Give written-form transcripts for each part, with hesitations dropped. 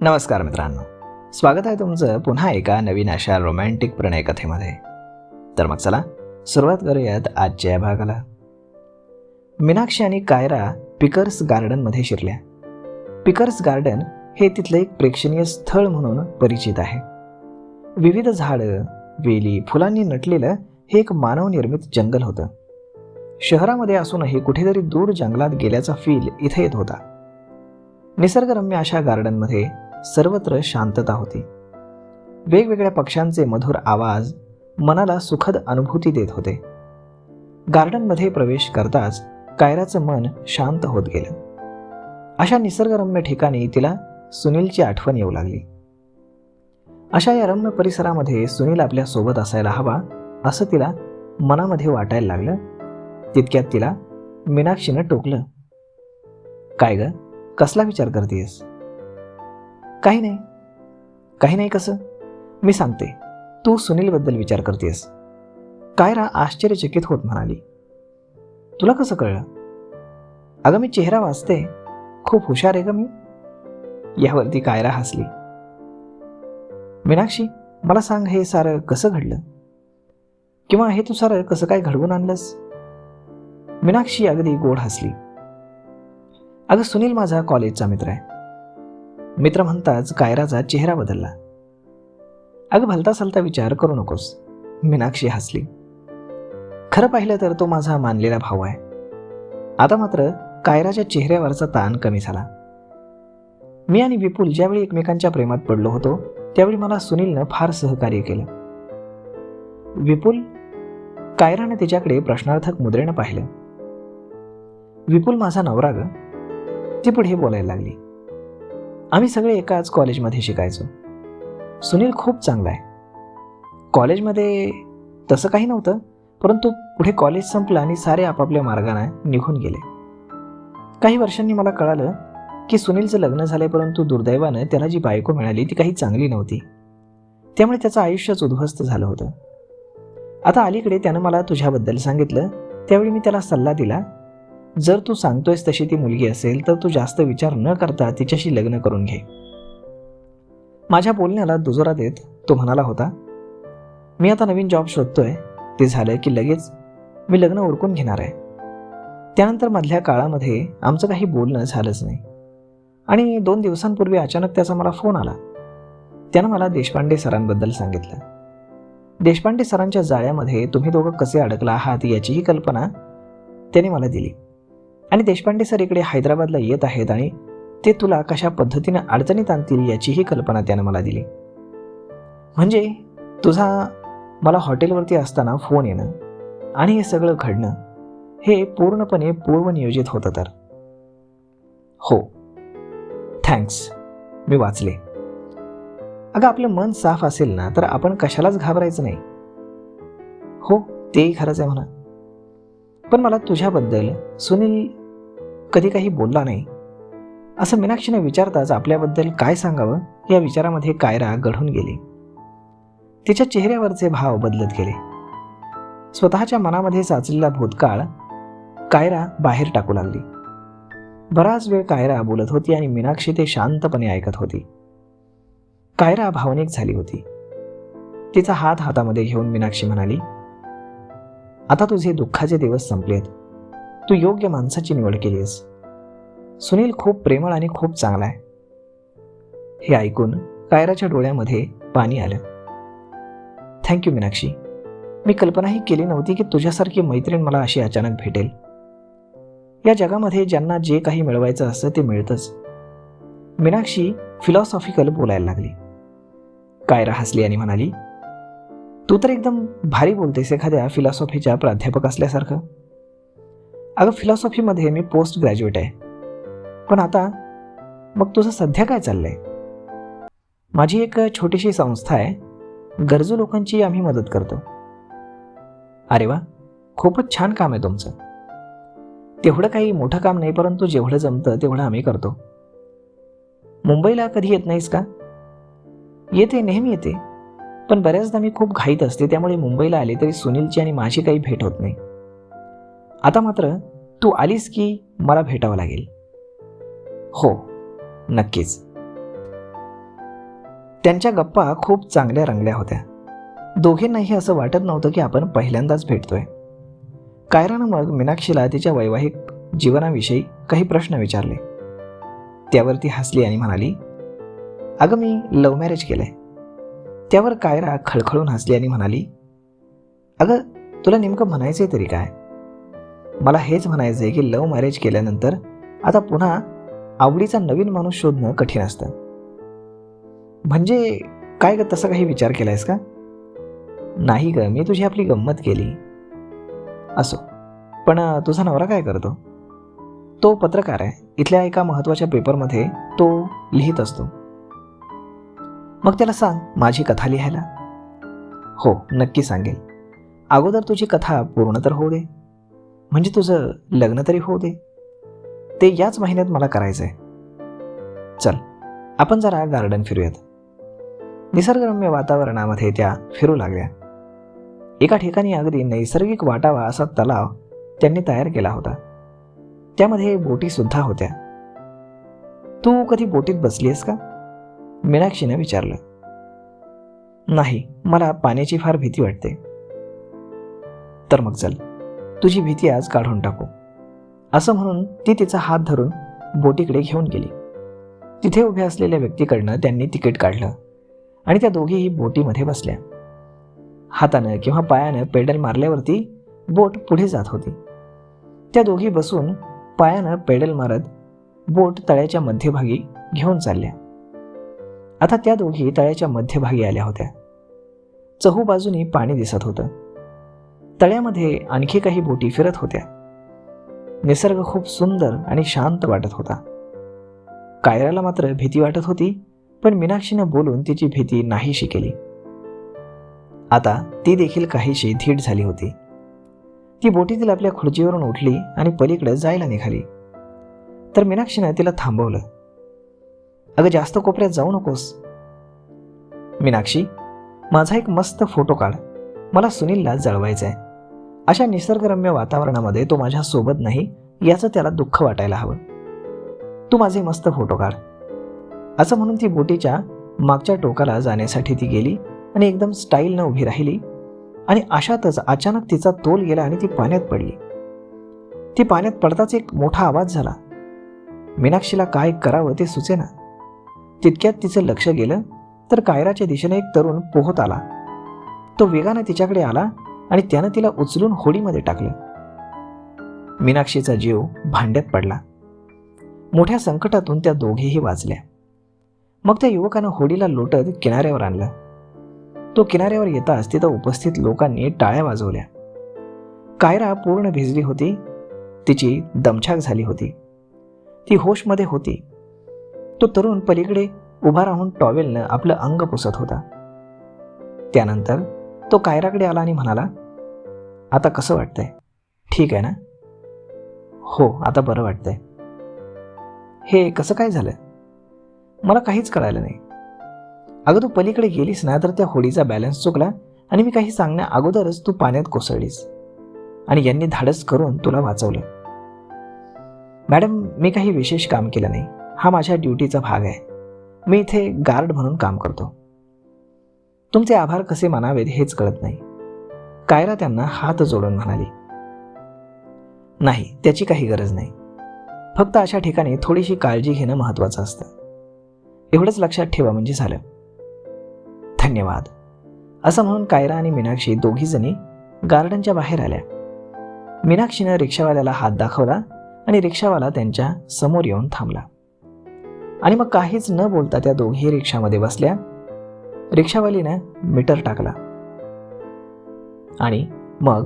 नमस्कार मित्रांनो, स्वागत आहे तुमचं पुन्हा एका नवीन अशा रोमॅन्टिक प्रणय कथेमध्ये. तर मग चला सुरुवात करूयात आजच्या या भागाला. मीनाक्षी आणि कायरा पिकर्स गार्डनमध्ये शिरल्या. पिकर्स गार्डन हे तिथलं एक प्रेक्षणीय स्थळ म्हणून परिचित आहे. विविध झाडं, वेली, फुलांनी नटलेलं हे एक मानवनिर्मित जंगल होतं. शहरामध्ये असूनही कुठेतरी दूर जंगलात गेल्याचा फील इथे येत होता. निसर्गरम्य अशा गार्डनमध्ये सर्वत्र शांतता होती. वेगवेगळ्या पक्ष्यांचे मधुर आवाज मनाला सुखद अनुभूती देत होते. गार्डनमध्ये प्रवेश करताच कायराचं मन शांत होत गेलं. अशा निसर्गरम्य ठिकाणी तिला सुनीलची आठवण येऊ लागली. अशा या रम्य परिसरामध्ये सुनील आपल्या सोबत असायला हवा असं तिला मनामध्ये वाटायला लागलं. तितक्यात तिला मीनाक्षीनं टोकलं. काय ग, कसला विचार करतेस? काही नाही कसं? मी सांगते, तू सुनीलबद्दल विचार करतेस. कायरा आश्चर्यचकित होत म्हणाली. तुला कसं कळलं? अगं मी चेहरा वाचते, खूप हुशार आहे ग मी. यावरती कायरा हसली. मीनाक्षी, मला सांग, हे सारं कसं घडलं? किंवा हे तू सारं कसं काय घडवून आणलंस? मीनाक्षी अगदी गोड हसली. अगं सुनील माझा कॉलेजचा मित्र आहे. मित्र म्हणताच कायराचा चेहरा बदलला. अगं भलता सलता विचार करू नकोस. मीनाक्षी हसली. खरं पाहिलं तर तो माझा मानलेला भाऊ आहे. आता मात्र कायराच्या चेहऱ्यावरचा ताण कमी झाला. मी आणि विपुल ज्यावेळी एकमेकांच्या प्रेमात पडलो होतो त्यावेळी मला सुनीलनं फार सहकार्य केलं. विपुल? कायराने तिच्याकडे प्रश्नार्थक मुद्रेनं पाहिलं. विपुल माझा नवरा ग, ती पुढे बोलायला लागली. आम्ही सगळे एकाच कॉलेजमध्ये शिकायचो. सुनील खूप चांगला आहे. कॉलेजमध्ये तसं काही नव्हतं, परंतु पुढे कॉलेज संपलं आणि सारे आपापल्या मार्गाने निघून गेले. काही वर्षांनी मला कळालं की सुनीलचं लग्न झालंय, परंतु दुर्दैवानं त्याला जी बायको मिळाली ती काही चांगली नव्हती. त्यामुळे त्याचं आयुष्यच उद्ध्वस्त झालं होतं. आता अलीकडे त्यानं मला तुझ्याबद्दल सांगितलं. त्यावेळी मी त्याला सल्ला दिला, जर तू सांगतोयस तशी ती मुलगी असेल तर तू जास्त विचार न करता तिच्याशी लग्न करून घे. माझ्या बोलण्याला दुजोरा देत तो म्हणाला होता, मी आता नवीन जॉब शोधतोय. ते झालं की लगेच मी लग्न उरकून घेणार आहे. त्यानंतर मधल्या काळामध्ये आमचं काही बोलणं झालंच नाही. आणि 2 दिवसांपूर्वी अचानक त्याचा मला फोन आला. त्यानं मला देशपांडे सरांबद्दल सांगितलं. देशपांडे सरांच्या जाळ्यामध्ये तुम्ही दोघं कसे अडकला आहात याचीही कल्पना त्याने मला दिली. आणि देशपांडे सर इकडे हैदराबादला येत आहेत आणि ते तुला कशा पद्धतीने अडचणीत आणतील याचीही कल्पना त्यानं मला दिली. म्हणजे तुझा मला हॉटेलवरती असताना फोन येणं आणि हे सगळं घडणं हे पूर्णपणे पूर्वनियोजित होतं तर? हो, थँक्स, मी वाचले. अगं आपलं मन साफ असेल ना तर आपण कशालाच घाबरायचं नाही. हो, तेही खरंच आहे म्हणा. पण मला तुझ्याबद्दल सुनील कधी काही बोलला नाही. असं मीनाक्षीने विचारताच आपल्याबद्दल काय सांगावं या विचारामध्ये कायरा गढून गेली. तिच्या चेहऱ्यावरचे भाव बदलत गेले. स्वतःच्या मनामध्ये साचलेला भूतकाळ कायरा बाहेर टाकू लागली. बराच वेळ कायरा बोलत होती आणि मीनाक्षी ते शांतपणे ऐकत होती. कायरा भावनिक झाली होती. तिचा हात हातामध्ये घेऊन मीनाक्षी म्हणाली, आता तुझे दुःखाचे दिवस संपलेत. तू योग्य माणसाची निवड केलीस. सुनील खूप प्रेमळ आणि खूप चांगला आहे. हे ऐकून कायराच्या डोळ्यामध्ये पाणी आलं. थँक्यू मीनाक्षी. मी कल्पनाही केली नव्हती की तुझ्यासारखी मैत्रीण मला अशी अचानक भेटेल. या जगामध्ये ज्यांना जे काही मिळवायचं असतं ते मिळतंच. मीनाक्षी फिलॉसॉफिकल बोलायला लागली. कायरा हसली आणि म्हणाली, तू तर एकदम भारी बोलतेस, एखाद्या फिलॉसॉफीच्या प्राध्यापक असल्यासारखं. अगं फिलॉसॉफीमध्ये मी पोस्ट ग्रॅज्युएट आहे. पण आता मग तुझं सध्या काय चाललंय? माझी एक छोटीशी संस्था आहे. गरजू लोकांची आम्ही मदत करतो. अरे वा, खूपच छान काम आहे तुमचं. तेवढं काही मोठं काम नाही, परंतु जेवढं जमतं तेवढं आम्ही करतो. मुंबईला कधी येत नाहीस का? येते, नेहमी येते. पण बऱ्याचदा मी खूप घाईत असते, त्यामुळे मुंबईला आले तरी सुनीलची आणि माझी काही भेट होत नाही. आता मात्र तू आलीस की मला भेटावं लागेल. हो, नक्कीच. त्यांच्या गप्पा खूप चांगल्या रंगल्या होत्या. दोघींनाही असं वाटत नव्हतं की आपण पहिल्यांदाच भेटतोय. कायरानं मग मीनाक्षीला तिच्या वैवाहिक जीवनाविषयी काही प्रश्न विचारले. त्यावर ती हसली आणि म्हणाली, अगं मी लव्ह मॅरेज केलंय. त्यावर कायरा खळखळून हसली आणि म्हणाली, अगं तुला नेमकं म्हणायचंय तरी काय? मला हेच म्हणायचंय की लव्ह मॅरेज केल्यानंतर आता पुन्हा आवडीचा नवीन माणूस शोधणं कठीण असतं. म्हणजे काय ग, तसं काही विचार केलायस का? नाही ग, मी तुझी आपली गंमत केली. असो, पण तुझा नवरा काय करतो? तो पत्रकार आहे. इथल्या एका महत्त्वाच्या पेपरमध्ये तो लिहित असतो. मग त्याला सांग माझी कथा लिहायला. हो, नक्की सांगेल. अगोदर तुझी कथा पूर्ण तर होऊ दे, म्हणजे तुझं लग्न तरी होऊ दे. ते याच महिन्यात मला करायचंय. चल आपण जरा गार्डन फिरूयात. निसर्गरम्य वातावरणामध्ये त्या फिरू लागल्या. एका ठिकाणी अगदी नैसर्गिक वाटावा असा तलाव त्यांनी तयार केला होता. त्यामध्ये बोटी सुद्धा होत्या. तू कधी बोटीत बसलीयस का? मीनाक्षीने विचारलं. नाही, मला पाण्याची फार भीती वाटते. तर मग चल, तुझी भीती आज काढून टाकू. असं म्हणून ती तिचा हात धरून बोटीकडे घेऊन गेली. तिथे उभ्या असलेल्या व्यक्तीकडनं त्यांनी तिकीट काढलं आणि त्या दोघीही बोटीमध्ये बसल्या. हातानं किंवा पायानं पेडल मारल्यावरती बोट पुढे जात होती. त्या दोघी बसून पायानं पेडल मारत बोट तळ्याच्या मध्यभागी घेऊन चालल्या. आता त्या दोघी तळ्याच्या मध्यभागी आल्या होत्या. चहूबाजूनी पाणी दिसत होतं. तळ्यामध्ये आणखी काही बोटी फिरत होत्या. निसर्ग खूप सुंदर आणि शांत वाटत होता. कायराला मात्र भीती वाटत होती, पण मीनाक्षीनं बोलून तिची भीती नाहीशी केली. आता ती देखील काहीशी धीट झाली होती. ती बोटीतील आपल्या खुर्चीवरून उठली आणि पलीकडे जायला निघाली. तर मीनाक्षीनं तिला थांबवलं. अगं जास्त कोपऱ्यात जाऊ नकोस. मीनाक्षी, माझा एक मस्त फोटो काढ. मला सुनीलला जळवायचा आहे. अशा निसर्गरम्य वातावरणामध्ये तो माझ्या सोबत नाही याचं त्याला दुःख वाटायला हवं. तू माझे मस्त फोटो काढ. असं म्हणून ती बोटीच्या मागच्या टोकाला जाण्यासाठी ती गेली आणि एकदम स्टाईलनं उभी राहिली. आणि अशातच अचानक तिचा तोल गेला आणि ती पाण्यात पडली. ती पाण्यात पडताच एक मोठा आवाज झाला. मीनाक्षीला काय करावं ते सुचेना. तितक्यात तिचं लक्ष गेलं तर कायराच्या दिशेने एक तरुण पोहत आला. तो वेगाने तिच्याकडे आला आणि त्यानं तिला उचलून होडीमध्ये टाकलं. मीनाक्षीचा जीव भांड्यात पडला. मोठ्या संकटातून त्या दोघेही वाचल्या. मग त्या युवकानं होडीला लोटत किनाऱ्यावर आणलं. तो किनाऱ्यावर येताच तिथं उपस्थित लोकांनी टाळ्या वाजवल्या. कायरा पूर्ण भिजली होती. तिची दमछाक झाली होती. ती होशमध्ये होती. तो तरुण पलीकडे उभा राहून टॉवेलनं आपलं अंग पुसत होता. त्यानंतर तो कायराकडे आला आणि म्हणाला, आता कसं वाटतंय? ठीक आहे ना? हो, आता बरं वाटतंय. हे कसं काय झालं? मला काहीच कळालं नाही. अगं तू पलीकडे गेलीस ना तर त्या होडीचा बॅलन्स चुकला आणि मी काही सांगण्या अगोदरच तू पाण्यात कोसळलीस आणि यांनी धाडस करून तुला वाचवलं. मॅडम, मी काही विशेष काम केलं नाही. हा माझ्या ड्युटीचा भाग आहे. मी इथे गार्ड म्हणून काम करतो. तुमचे आभार कसे मानावेत हेच कळत नाही. कायरा त्यांना हात जोडून म्हणाली. नाही, त्याची काही गरज नाही. फक्त अशा ठिकाणी थोडीशी काळजी घेणं महत्त्वाचं असतं. एवढंच लक्षात ठेवा म्हणजे झालं. धन्यवाद. असं म्हणून कायरा आणि मीनाक्षी दोघीजणी गार्डनच्या बाहेर आल्या. मीनाक्षीनं रिक्षावाल्याला हात दाखवला आणि रिक्षावाला त्यांच्या समोर येऊन थांबला. आणि मग काहीच न बोलता त्या दोघी रिक्षामध्ये बसल्या. रिक्षावालीनं मीटर टाकला आणि मग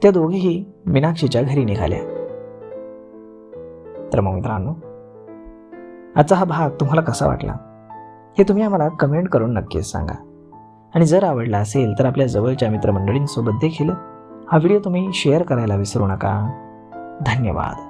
त्या दोघीही मीनाक्षीच्या घरी निघाल्या. तर मग मित्रांनो, आजचा हा भाग तुम्हाला कसा वाटला हे तुम्ही आम्हाला कमेंट करून नक्कीच सांगा. आणि जर आवडला असेल तर आपल्या जवळच्या मित्रमंडळींसोबत देखील हा व्हिडिओ तुम्ही शेअर करायला विसरू नका. धन्यवाद.